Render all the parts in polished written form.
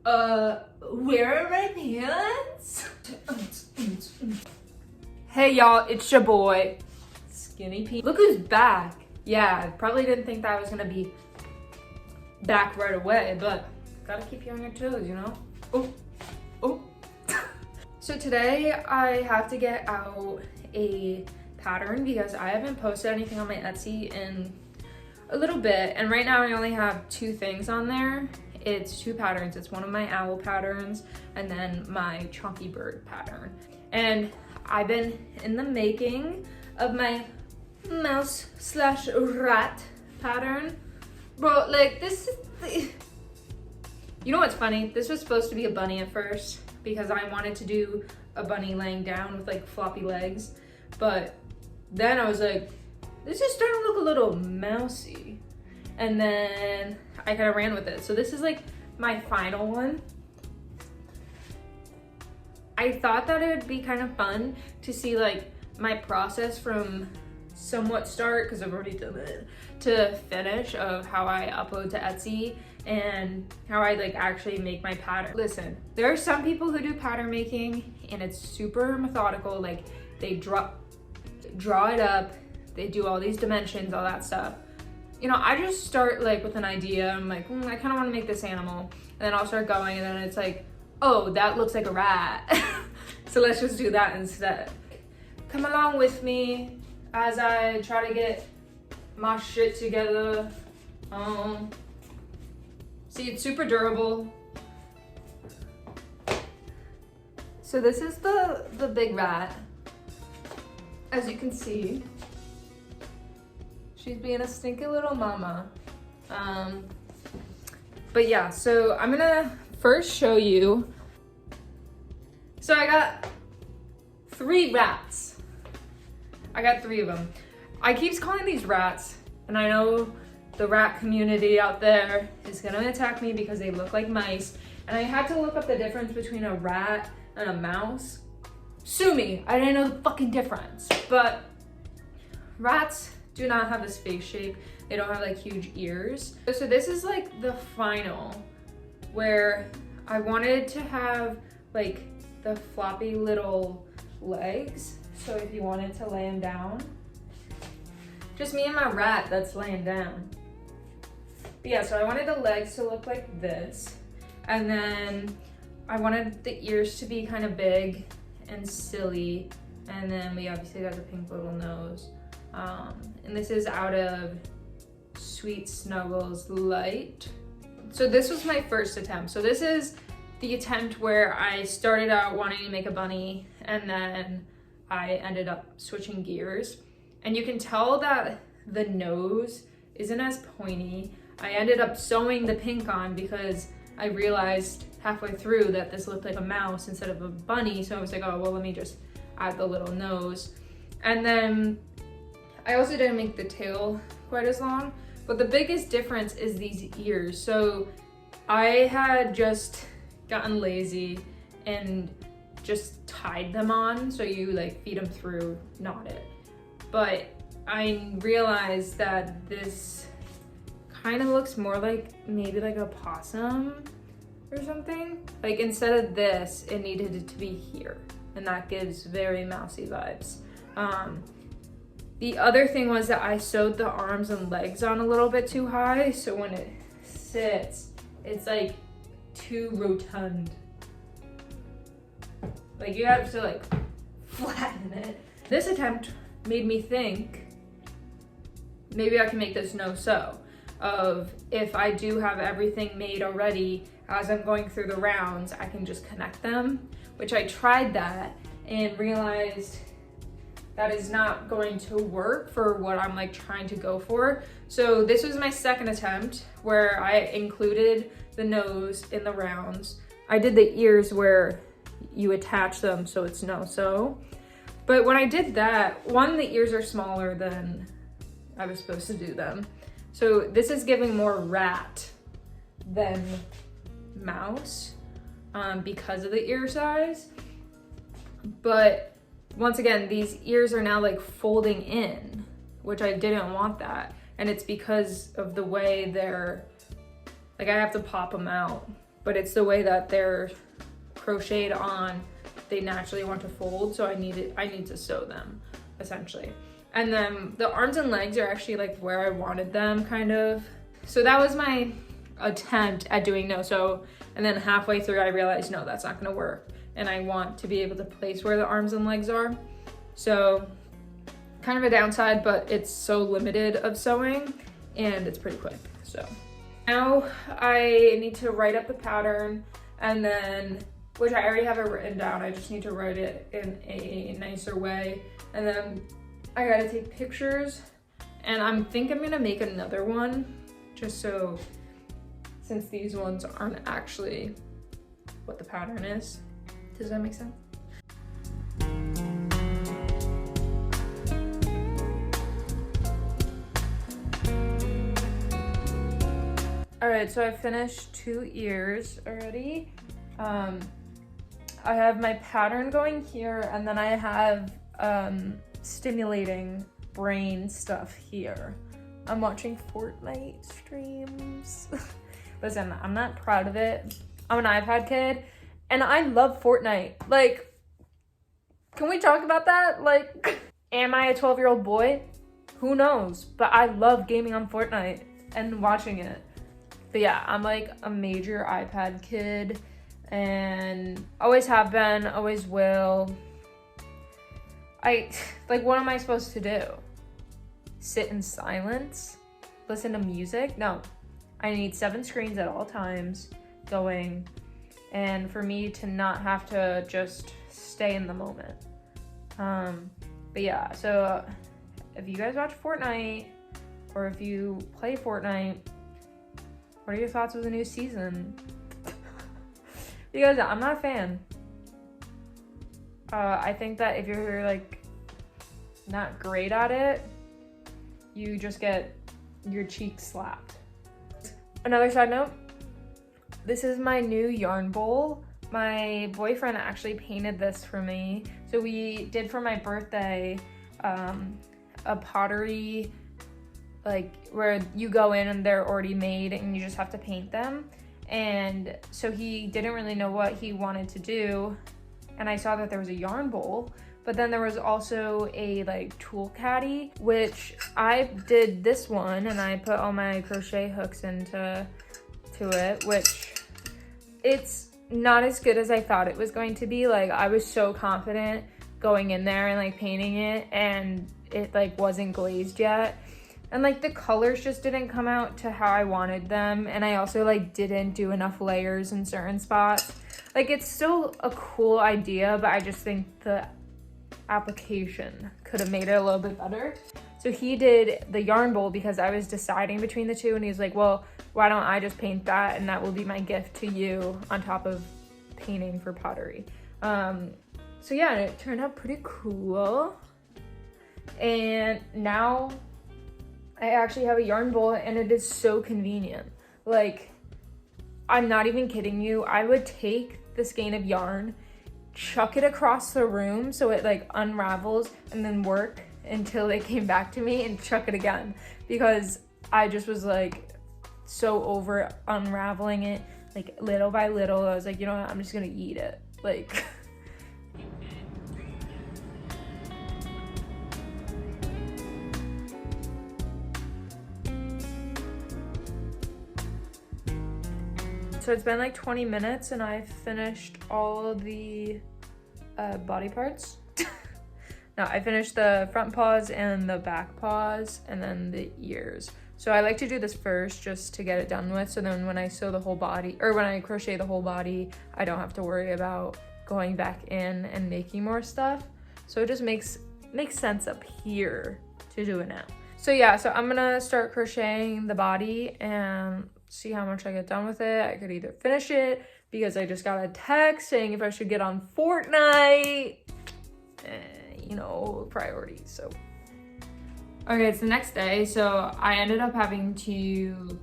Where are my pants? Hey y'all, it's your boy, Skinny Pete. Look who's back. Yeah, I probably didn't think that I was gonna be back right away, but gotta keep you on your toes, you know? Oh. So today I have to get out a pattern because I haven't posted anything on my Etsy in a little bit, and right now I only have 2 things on there. It's 2 patterns. It's one of my owl patterns and then my chunky bird pattern. And I've been in the making of my mouse/rat pattern. Bro, like this is, you know what's funny? This was supposed to be a bunny at first because I wanted to do a bunny laying down with like floppy legs. But then I was like, this is starting to look a little mousy. And then I kind of ran with it. So this is like my final one. I thought that it would be kind of fun to see like my process from somewhat start, because I've already done it, to finish of how I upload to Etsy and how I like actually make my pattern. Listen, there are some people who do pattern making and it's super methodical. Like they draw it up, they do all these dimensions, all that stuff. You know, I just start like with an idea. I'm like, I kind of want to make this animal, and then I'll start going, and then it's like, oh, that looks like a rat. So let's just do that instead. Come along with me as I try to get my shit together. See, it's super durable. So this is the big rat. As you can see, she's being a stinky little mama. But yeah, so I'm gonna first show you. So I got 3 rats. I got 3 of them. I keep calling these rats, and I know the rat community out there is gonna attack me because they look like mice. And I had to look up the difference between a rat and a mouse. Sue me, I didn't know the fucking difference. But rats do not have this face shape. They don't have like huge ears. So this is like the final, where I wanted to have like the floppy little legs. So if you wanted to lay them down, just me and my rat that's laying down. But yeah, so I wanted the legs to look like this. And then I wanted the ears to be kind of big and silly. And then we obviously got the pink little nose. And this is out of Sweet Snuggles Light. So this was my first attempt. So this is the attempt where I started out wanting to make a bunny, and then I ended up switching gears. And you can tell that the nose isn't as pointy. I ended up sewing the pink on because I realized halfway through that this looked like a mouse instead of a bunny. So I was like, oh, well, let me just add the little nose. And then I also didn't make the tail quite as long, but the biggest difference is these ears. So I had just gotten lazy and just tied them on. So you like feed them through, knot it. But I realized that this kind of looks more like maybe like a possum or something. Like instead of this, it needed it to be here. And that gives very mousy vibes. The other thing was that I sewed the arms and legs on a little bit too high. So when it sits, it's like too rotund. Like you have to like flatten it. This attempt made me think maybe I can make this no-sew. Of if I do have everything made already, as I'm going through the rounds, I can just connect them, which I tried that and realized that is not going to work for what I'm like trying to go for. So this was my second attempt where I included the nose in the rounds. I did the ears where you attach them so it's no-sew. But when I did that, one, the ears are smaller than I was supposed to do them. So this is giving more rat than mouse because of the ear size. But once again, these ears are now like folding in, which I didn't want that. And it's because of the way they're, like I have to pop them out but it's the way that they're crocheted on, they naturally want to fold, so I need to sew them, essentially. And then the arms and legs are actually like where I wanted them, kind of. So that was my attempt at doing no sew, and then halfway through I realized no, that's not gonna work, and I want to be able to place where the arms and legs are. So kind of a downside, but it's so limited of sewing and it's pretty quick. So now I need to write up the pattern, and then, which I already have it written down, I just need to write it in a nicer way. And then I gotta take pictures, and I think I'm gonna make another one, just so, since these ones aren't actually what the pattern is. Does that make sense? All right, so I finished 2 ears already. I have my pattern going here, and then I have stimulating brain stuff here. I'm watching Fortnite streams. Listen, I'm not proud of it. I'm an iPad kid, and I love Fortnite. Like, can we talk about that? Like, am I a 12-year-old boy? Who knows? But I love gaming on Fortnite and watching it. But yeah, I'm like a major iPad kid, and always have been, always will. Like, what am I supposed to do? Sit in silence? Listen to music? No. I need 7 screens at all times going, and for me to not have to just stay in the moment. But yeah, so if you guys watch Fortnite, or if you play Fortnite, what are your thoughts of the new season? Because I'm not a fan. I think that if you're like not great at it, you just get your cheeks slapped. Another side note, this is my new yarn bowl. My boyfriend actually painted this for me. So we did for my birthday a pottery, like where you go in and they're already made and you just have to paint them. And so he didn't really know what he wanted to do, and I saw that there was a yarn bowl, but then there was also a like tool caddy, which I did this one, and I put all my crochet hooks into it, which it's not as good as I thought it was going to be. Like, I was so confident going in there and like painting it, and it like wasn't glazed yet. And like the colors just didn't come out to how I wanted them. And I also like didn't do enough layers in certain spots. Like, it's still a cool idea, but I just think the application could have made it a little bit better. So he did the yarn bowl because I was deciding between the two, and he's like, well, why don't I just paint that, and that will be my gift to you on top of painting for pottery. So yeah, it turned out pretty cool. And now I actually have a yarn bowl, and it is so convenient. Like, I'm not even kidding you. I would take the skein of yarn, chuck it across the room so it like unravels, and then work until it came back to me and chuck it again, because I just was like so over unraveling it like little by little. I was like, you know what, I'm just gonna eat it. Like, so it's been like 20 minutes and I've finished all of the body parts. No, I finished the front paws and the back paws, and then the ears. So I like to do this first just to get it done with, so then when I sew the whole body, or when I crochet the whole body, I don't have to worry about going back in and making more stuff. So it just makes sense up here to do it now. So yeah, so I'm gonna start crocheting the body and see how much I get done with it. I could either finish it because I just got a text saying if I should get on Fortnite. You know, priorities. So okay, it's the next day, so I ended up having to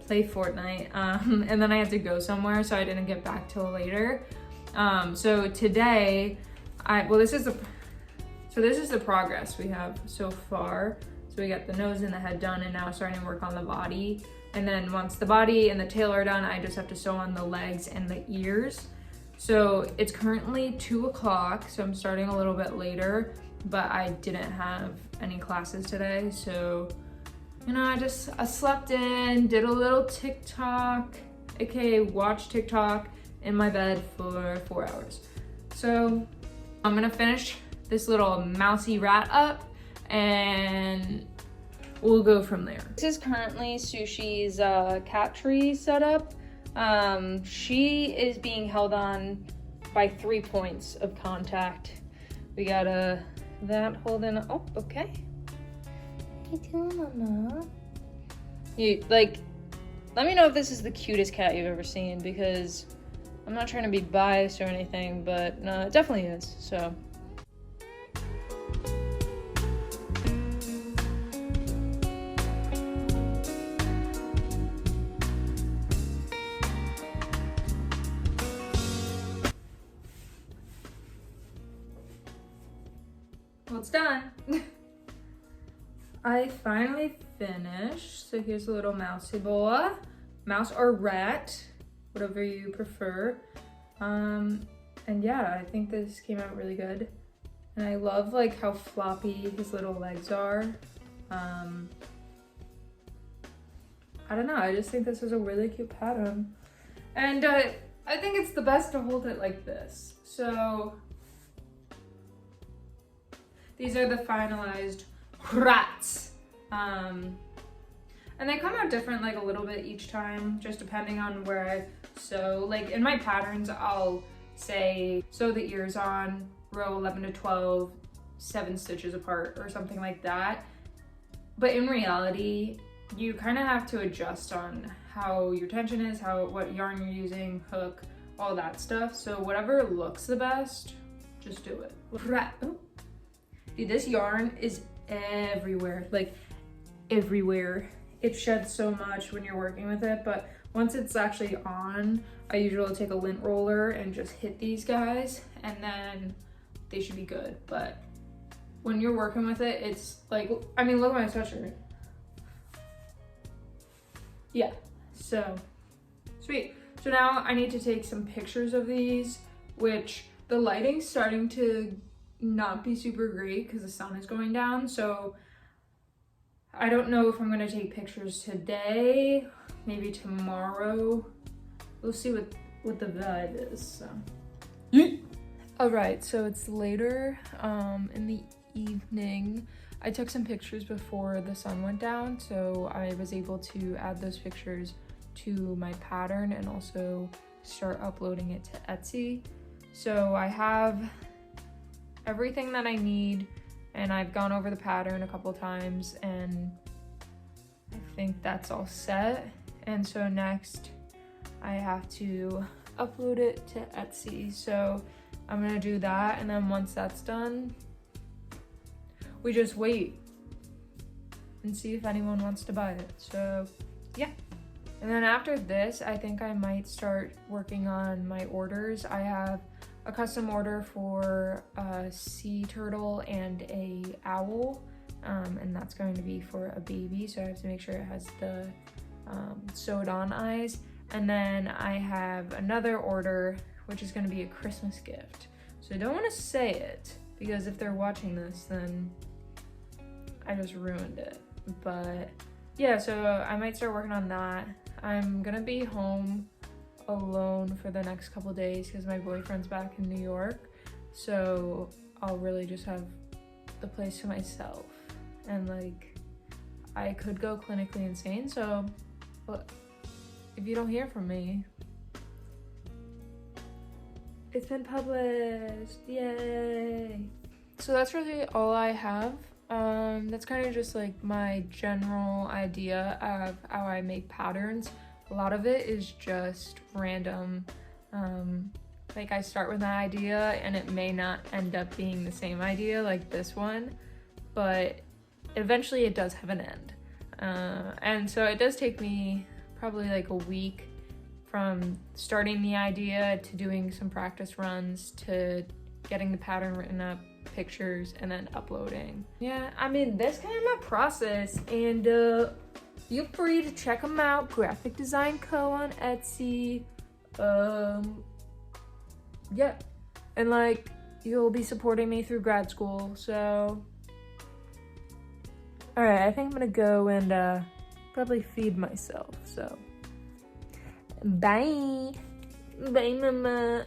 play Fortnite, and then I had to go somewhere, so I didn't get back till later. So today this is the progress we have so far. So we got the nose and the head done, and now starting to work on the body. And then once the body and the tail are done, I just have to sew on the legs and the ears. So it's currently 2 o'clock, so I'm starting a little bit later, but I didn't have any classes today. So, you know, I slept in, did a little TikTok, aka watched TikTok in my bed for 4 hours. So I'm gonna finish this little mousy rat up and we'll go from there. This is currently Sushi's cat tree setup. She is being held on by 3 points of contact. We got that holding, oh, okay. What are you doing, Mama? You, like, let me know if this is the cutest cat you've ever seen, because I'm not trying to be biased or anything, but no, it definitely is, so. Well, it's done. I finally finished. So here's a little mousey boa, mouse or rat, whatever you prefer. And yeah, I think this came out really good. And I love like how floppy his little legs are. I don't know, I just think this is a really cute pattern. And I think it's the best to hold it like this. So these are the finalized rats. And they come out different, like a little bit each time, just depending on where I sew. Like in my patterns, I'll say sew the ears on row 11 to 12, 7 stitches apart or something like that. But in reality, you kind of have to adjust on how your tension is, what yarn you're using, hook, all that stuff. So whatever looks the best, just do it. Dude, this yarn is everywhere, like everywhere. It sheds so much when you're working with it, but once it's actually on, I usually take a lint roller and just hit these guys, and then they should be good. But when you're working with it, it's like, I mean, look at my sweatshirt. Yeah, so sweet. So now I need to take some pictures of these, which the lighting's starting to not be super great because the sun is going down. So I don't know if I'm gonna take pictures today, maybe tomorrow. We'll see what the vibe is, so. All right, so it's later in the evening. I took some pictures before the sun went down, so I was able to add those pictures to my pattern and also start uploading it to Etsy. So I have everything that I need, and I've gone over the pattern a couple times, and I think that's all set. And so next I have to upload it to Etsy. So I'm gonna do that, and then once that's done, we just wait and see if anyone wants to buy it. So yeah. And then after this, I think I might start working on my orders. I have a custom order for a sea turtle and a owl, and that's going to be for a baby, so I have to make sure it has the sewed on eyes. And then I have another order which is going to be a Christmas gift, so I don't want to say it because if they're watching this, then I just ruined it. But yeah, so I might start working on that. I'm gonna be home alone for the next couple days because my boyfriend's back in New York, so I'll really just have the place to myself. And like, I could go clinically insane, so but if you don't hear from me, it's been published, yay! So that's really all I have. That's kind of just like my general idea of how I make patterns. A lot of it is just random. Like I start with an idea and it may not end up being the same idea like this one, but eventually it does have an end. And so it does take me probably like a week from starting the idea to doing some practice runs to getting the pattern written up, pictures, and then uploading. Yeah, I mean, that's kind of my process, and feel free to check them out. Graphic Design Co. on Etsy. Yeah. And like, you'll be supporting me through grad school, so. All right, I think I'm gonna go and probably feed myself, so. Bye. Bye, mama.